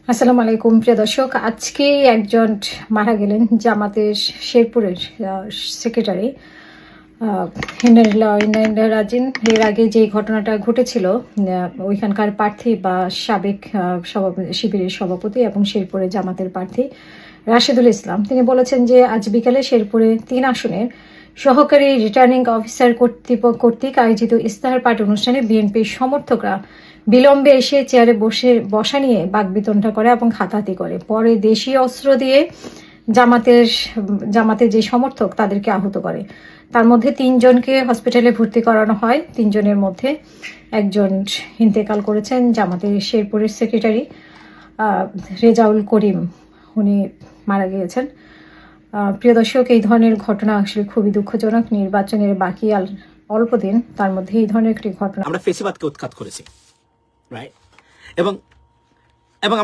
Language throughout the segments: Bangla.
আসসালামু আলাইকুম প্রিয় দর্শক, আজকে একজন মারা গেলেন জামাতের শেরপুরের সেক্রেটারি হিন্দার রাজিন। এর আগে যে ঘটনাটা ঘটেছিল ওইখানকার প্রার্থী বা সাবেক শিবিরের সভাপতি এবং শেরপুরে জামাতের প্রার্থী রাশেদুল ইসলাম, তিনি বলেছেন যে আজ বিকালে শেরপুরে 3 আসনের সহকারী রিটার্নিং অফিসার কর্তৃক আয়োজিত ইস্তাহার পাঠ অনুষ্ঠানে বিএনপির সমর্থকরা বিলম্বে এসে চেয়ারে বসা নিয়ে বাকবিতণ্ডা করে এবং হাতাহাতি করে। পরে দেশীয় অস্ত্র দিয়ে জামাতের যে সমর্থক তাদেরকে আহত করে। তার মধ্যে 3 জনকে হসপিটালে ভর্তি করানো হয়। 3 জনের মধ্যে একজন ইন্তেকাল করেছেন, জামাতের শেরপুরের সেক্রেটারি রেজাউল করিম, উনি মারা গিয়েছেন। প্রিয় দর্শক, এই ধরনের ঘটনা আসলে খুবই দুঃখজনক। নির্বাচনের বাকি অল্প দিন, তার মধ্যে এই ধরনের একটি ঘটনা। আমরা ফেসিবাদকে উৎখাত করেছি, রাইট? এবং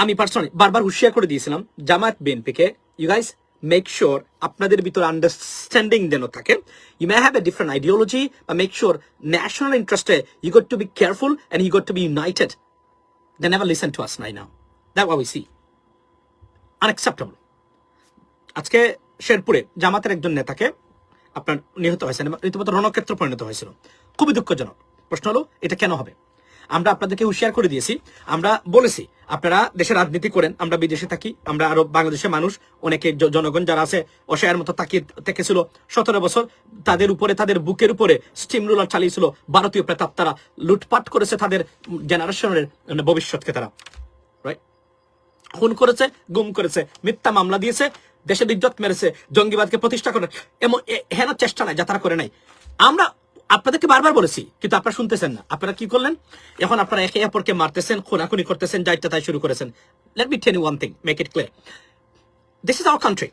আমি পার্সোনালি বারবার হুঁশিয়ার করে দিয়েছিলাম জামাত বিএনপিকে, ইউ গাইস মেক শিওর আপনাদের ভিতরে আন্ডারস্ট্যান্ডিং যেন থাকে। You may have a different ideology, বা মেক শিওর ন্যাশনাল ইন্টারেস্টে you got to be careful and you got to be united. They never listen to us right now. That what we see. Unacceptable. আজকে শেরপুরে জামাতের একজন নেতাকে আপনার নিহত হয়েছেন এবং রীতিমতো রণক্ষেত্র পরিণত হয়েছিল। খুবই দুঃখজনক। প্রশ্ন হলো এটা কেন হবে? আমরা আপনাদেরকে হুঁশিয়ার করে দিয়েছি, আমরা বলেছি আপনারা দেশে রাজনীতি করেন, আমরা বিদেশে থাকি, আমরা আরো বাংলাদেশের মানুষ অনেকে জনগণ যারা আছে অসহায়ের মতো তাকিয়ে থেকেছিল 17 বছর, তাদের উপরে তাদের বুকের উপরে স্টিম রুলার চালিয়েছিল ভারতীয় প্রেতাত্মারা, লুটপাট করেছে তাদের জেনারেশনের ভবিষ্যৎকে, তারা রাইট খুন করেছে, গুম করেছে, মিথ্যা মামলা দিয়েছে, দেশের ইজ্জত মেরেছে, জঙ্গিবাদকে প্রতিষ্ঠা করে এমন হেন চেষ্টা নাই যা তারা করে নাই। আমরা আপনাদেরকে বারবার বলেছি, কিন্তু আপনারা শুনতেছেন না। আপনারা কি করলেন? এখন আপনারা একে অপরকে মারতেছেন, খুনাখুনি করতেছেন, যা ইচ্ছা তাই শুরু করেছেন। Let me tell you one thing, make it clear, this is our country,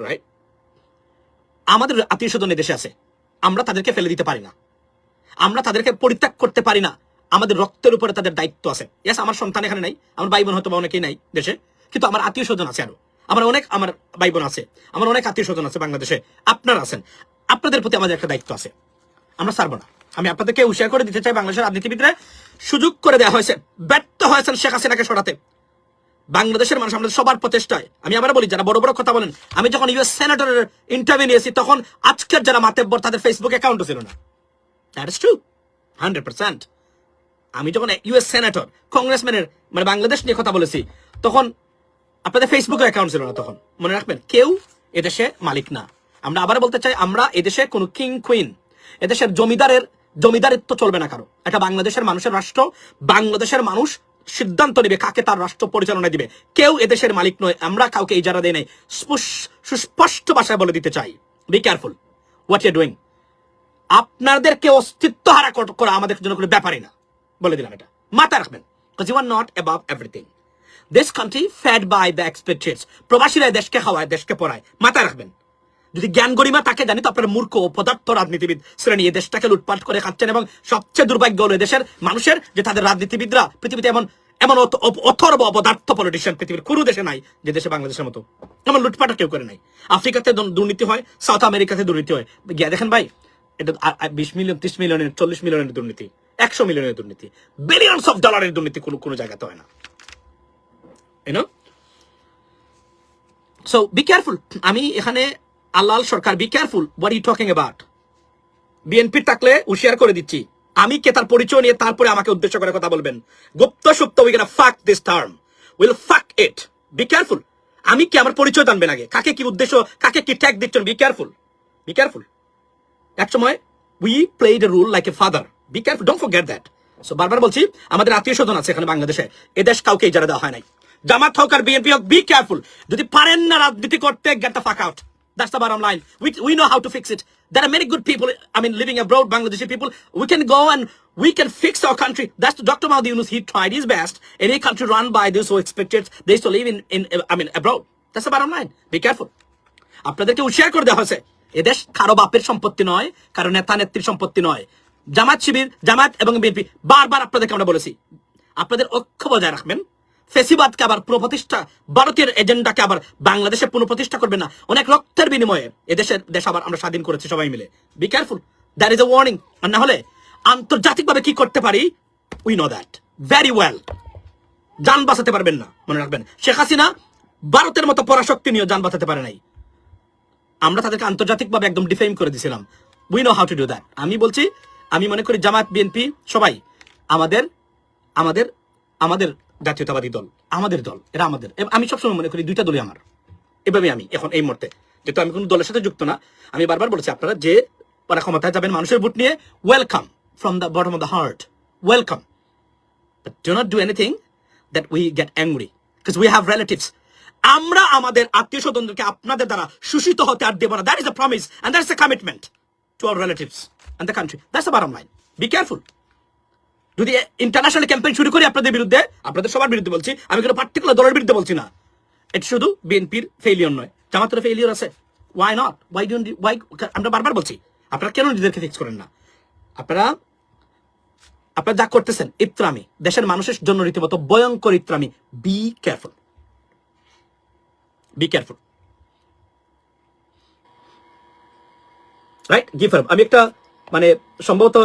right? আমাদের আত্মীয় স্বজন দেশে আছে, আমরা তাদেরকে ফেলে দিতে পারি না, আমরা তাদেরকে পরিত্যাগ করতে পারি না। আমাদের রক্তের উপরে তাদের দায়িত্ব আছে। ইয়েস, আমার সন্তান এখানে নাই, আমার ভাই বোন হয়তো অনেকেই নাই দেশে, কিন্তু আমার আত্মীয় স্বজন আছে, আরো আমার ভাই বোন আছে, আমার অনেক আত্মীয় স্বজন আছে বাংলাদেশে, আপনারা আছেন, আপনাদের প্রতি আমাদের একটা দায়িত্ব আছে, আমরা ছাড়বো না। আমি আপনাদেরকে হুঁশিয়ার করে দিতে চাই, বাংলাদেশের রাজনীতিবিদরা সুযোগ করে দেওয়া হয়েছে, ব্যর্থ হয়েছেন শেখ হাসিনাকে সরাতে। বাংলাদেশের মানুষ আমাদের সবার প্রচেষ্টায়, আমি আবার বলি, যারা বড় বড় কথা বলেন, আমি যখন ইউএস সেনেটরের ইন্টারভিউ নিয়েছি তখন আজকের যারা মাতেব্বর তাদের ফেসবুক অ্যাকাউন্টও ছিল না। That is true, 100%। আমি যখন ইউএস সেনেটর কংগ্রেসম্যানের বাংলাদেশ নিয়ে কথা বলেছি তখন আপনাদের ফেসবুকে অ্যাকাউন্ট ছিল না। তখন মনে রাখবেন, কেউ এদেশে মালিক না। আমরা আবার বলতে চাই, আমরা এদেশে কোনো কিং কুইন, এদেশের জমিদারিত্ব চলবে না কারো। এটা বাংলাদেশের মানুষের রাষ্ট্র, বাংলাদেশের মানুষ সিদ্ধান্ত নেবে কাকে তার রাষ্ট্র পরিচালনা দিবে। কেউ এদেশের মালিক নয়, আমরা কাউকে ইজারা দেই নাই। সুস্পষ্ট ভাষায় বলে দিতে চাই, be careful what you doing. আপনাদেরকে অস্তিত্ব হারা করা আমাদের জন্য কোনো ব্যাপারই না, বলে দিলাম, এটা মাথায় রাখবেন, because you are not above everything. This country fed by the expatriates, প্রবাসীরা দেশকে খাওয়ায়, দেশকে পড়ায়, মাথায় রাখবেন। যদি জ্ঞান গরিমা তাকে জানি তো আপনারা মূর্খ পদার্থ রাজনীতিবিদ শ্রেণী এই দেশটাকে লুটপাট করে খাচ্ছেন। এবং সবচেয়ে দুর্ভাগ্য হলো দেশের মানুষের যে তাদের রাজনীতিবিদরা পৃথিবীতে এমন অথর্ব অপদার্থ পলিটিশিয়ান পৃথিবীর কোনো দেশে নাই যে দেশে বাংলাদেশের মতো এমন লুটপাট কেউ করে নাই। আফ্রিকাতে দুর্নীতি হয়, সাউথ আমেরিকাতে দুর্নীতি হয়, গিয়া দেখেন ভাই, এটা 20 মিলিয়ন 30 মিলিয়নের 40 মিলিয়নের দুর্নীতি, 100 মিলিয়নের দুর্নীতি, বিলিয়নস অফ ডলারের দুর্নীতি কোনো জায়গাতে হয় না, ইউনো। So B careful. আমি এখানে আল্লাহ সরকার, be careful what you talking about. BNP থাকলে হুঁশিয়ার করে দিচ্ছি, আমি কে তার পরিচয় নিয়ে তারপরে আমাকে উদ্দেশ্য করে কথা বলবেন। গুপ্ত সুপ্ত, উই গোনা ফাক দিস টার্ম, উইল ফাক ইট। B careful. আমি কি আমার পরিচয় জানবেন আগে, কাকে কি উদ্দেশ্য, কাকে কি ট্যাগ দিচ্ছেন। Be careful, be careful. এক সময় we played a role like a father, be careful, don't forget that. So বারবার বলছি, আমাদের আত্মীয় স্বজন আছে এখানে বাংলাদেশে, এদেশ কাউকে ইজারা দেওয়া হয় নাই, জামাত হোক আর বিএনপি হোক। Be careful. যদি পারেন না রাজনীতি করতে, get the fuck out. That's the bottom line. We know how to fix it. There are many good people, living abroad, Bangladeshi people. We can go and we can fix our country. That's Dr. Mahdi Yunus. He tried his best. Any country run by those who expected they used to live in abroad. That's the bottom line. Be careful. আপনাদেরকে হুঁশিয়ার করে দেওয়া হয়েছে, এদেশ কারো বাপের সম্পত্তি নয়, কারো নেতা নেত্রীর সম্পত্তি নয়। জামাত এবং বিএনপি, বারবার আপনাদেরকে আমরা বলেছি, আপনাদের ঐক্য বজায় রাখবেন। ফেসিবাদকে আবার পুনঃপ্রতিষ্ঠা, ভারতের এজেন্ডাকে আবার বাংলাদেশে পুনঃপ্রতিষ্ঠা করবে না। অনেক রক্তের বিনিময়ে দেশ আবার আমরা স্বাধীন করেছি সবাই মিলে। Be careful, that is a warning. আর না হলে আন্তর্জাতিকভাবে কি করতে পারি, we know that very well. জান বাঁচাতে পারবেন না, মনে রাখবেন। শেখ হাসিনা ভারতের মতো পরাশক্তি নিয়ে জান বাঁচাতে পারে নাই। আমরা তাদেরকে আন্তর্জাতিকভাবে একদম ডিফেম করে দিয়েছিলাম। We know how to do that. আমি বলছি, আমি মনে করি জামাত বিএনপি সবাই আমাদের আমাদের আমাদের জাতীয়তাবাদী দল, আমাদের দল, এরা আমাদের। আমি সবসময় মনে করি দুইটা দলই আমার। এভাবে আমি এখন এই মুহূর্তে, যেহেতু আমি কোনো দলের সাথে যুক্ত না, আমি বারবার বলেছি আপনারা যে ওরা ক্ষমতায় যাবেন মানুষের ভোট নিয়ে, welcome from the bottom of the heart, welcome. But do not do anything that we get angry because we have relatives. আমরা আমাদের আত্মীয় স্বজনদেরকে আপনাদের দ্বারা শোষিত হতে আর দেব না। That is a promise and that is a commitment to our relatives and the country. That's the bottom line. Be careful. যদি ইন্টারন্যাশনাল ক্যাম্পেইন শুরু করি আপনাদের বিরুদ্ধে, আপনাদের সবার বিরুদ্ধে বলছি, আমি কোনো পার্টিকুলার দলের বিরুদ্ধে বলছি না। এটা শুধু বিএনপির ফেইলিয়র নয়, জামাতের ফেইলিয়র আছে। Why not? Why don't you, why? আমরা বারবার বলছি, আপনারা কেন নিজেদেরকে ফিক্স করেন না? আপনারা যা করতেছেন ইত্রামি, দেশের মানুষের জন্য রীতিমতো ভয়ঙ্কর ইত্রামি। Be careful, be careful, right? গিফার আমি একটা মানে সম্ভবত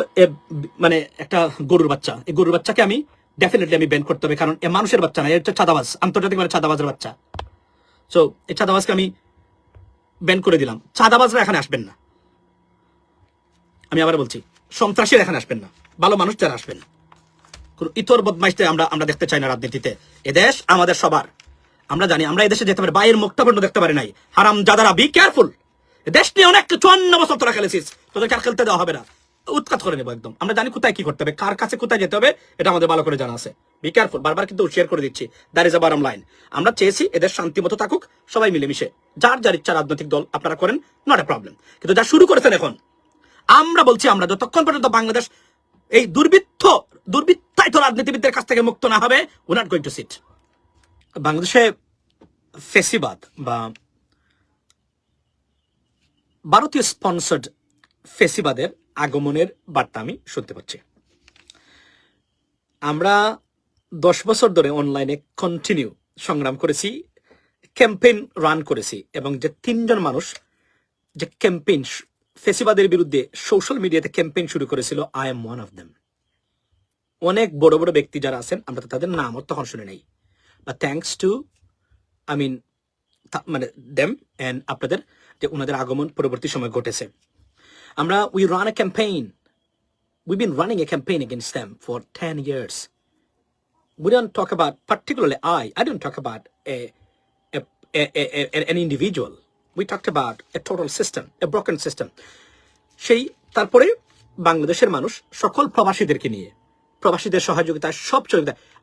মানে একটা গরুর বাচ্চা, এই গরুর বাচ্চাকে আমি ডেফিনেটলি আমি ব্যান করতে হবে, কারণ এ মানুষের বাচ্চা না, এটা চাঁদাবাজ, আন্তর্জাতিক মানে চাঁদাবাজের বাচ্চা। সো এই চাঁদাবাজকে আমি ব্যান করে দিলাম। চাঁদাবাজরা এখানে আসবেন না, আমি আবার বলছি, সন্ত্রাসীরা এখানে আসবেন না, ভালো মানুষ যারা আসবেন। কোন ইতর বদমাইশদের আমরা দেখতে চাই না রাজনীতিতে। এদেশ আমাদের সবার। আমরা জানি আমরা এদেশে যেতে পারি, বাইরের মুখটা পর্যন্ত দেখতে পারি নাই। হারাম জাদারা, বি কেয়ারফুল। দেশ নিয়ে অনেক 54 বছর তোরা খেলেছিস, তোদেরকে আর খেলতে দেওয়া হবে না। উৎখাত করে নেবো একদম। আমরা জানি কোথায় কি করতে হবে, কার কাছে কোথায় যেতে হবে, এটা আমাদের ভালো করে জানা আছে। বি কেয়ারফুল, বারবার কিন্তু শেয়ার করে দিচ্ছি। That is a bottom line. আমরা চেয়েছি এদের শান্তিমতো থাকুক, সবাই মিলেমিশে, যার যার ইচ্ছা রাজনৈতিক দল আপনারা করেন, নট এ প্রবলেম। কিন্তু যা শুরু করেছেন এখন, আমরা বলছি, আমরা যতক্ষণ পর্যন্ত বাংলাদেশ এই দুর্বৃত্তায়িত রাজনীতিবিদদের কাছ থেকে মুক্ত না হবে, we not going to sit. বাংলাদেশে ফেসিবাদ বা ভারতীয় স্পন্সর্ড ফেসিবাদের আগমনের বার্তা আমি শুনতে পাচ্ছি। আমরা 10 বছর ধরে অনলাইনে কন্টিনিউ সংগ্রাম করেছি, ক্যাম্পেইন রান করেছি, এবং যে 3 জন মানুষ যে ক্যাম্পেইন ফেসিবাদের বিরুদ্ধে সোশ্যাল মিডিয়াতে ক্যাম্পেইন শুরু করেছিল, I am one of them. অনেক বড় বড় ব্যক্তি যারা আছেন, আমরা তো তাদের নাম তখন শুনে নেই, বাট থ্যাঙ্কস টু মানে দেম এন্ড আপনাদের যে ওনাদের আগমন পরবর্তী সময় ঘটেছে। আমরা we run A campaign, we been running A campaign against them for 10 years. We don't talk about, particularly I don't talk about an individual. We talked about a total system, a broken system. সেই তারপরে বাংলাদেশের মানুষ সকল প্রবাসীদেরকে নিয়ে, প্রবাসীদের সহযোগিতা, সব সহযোগিতা,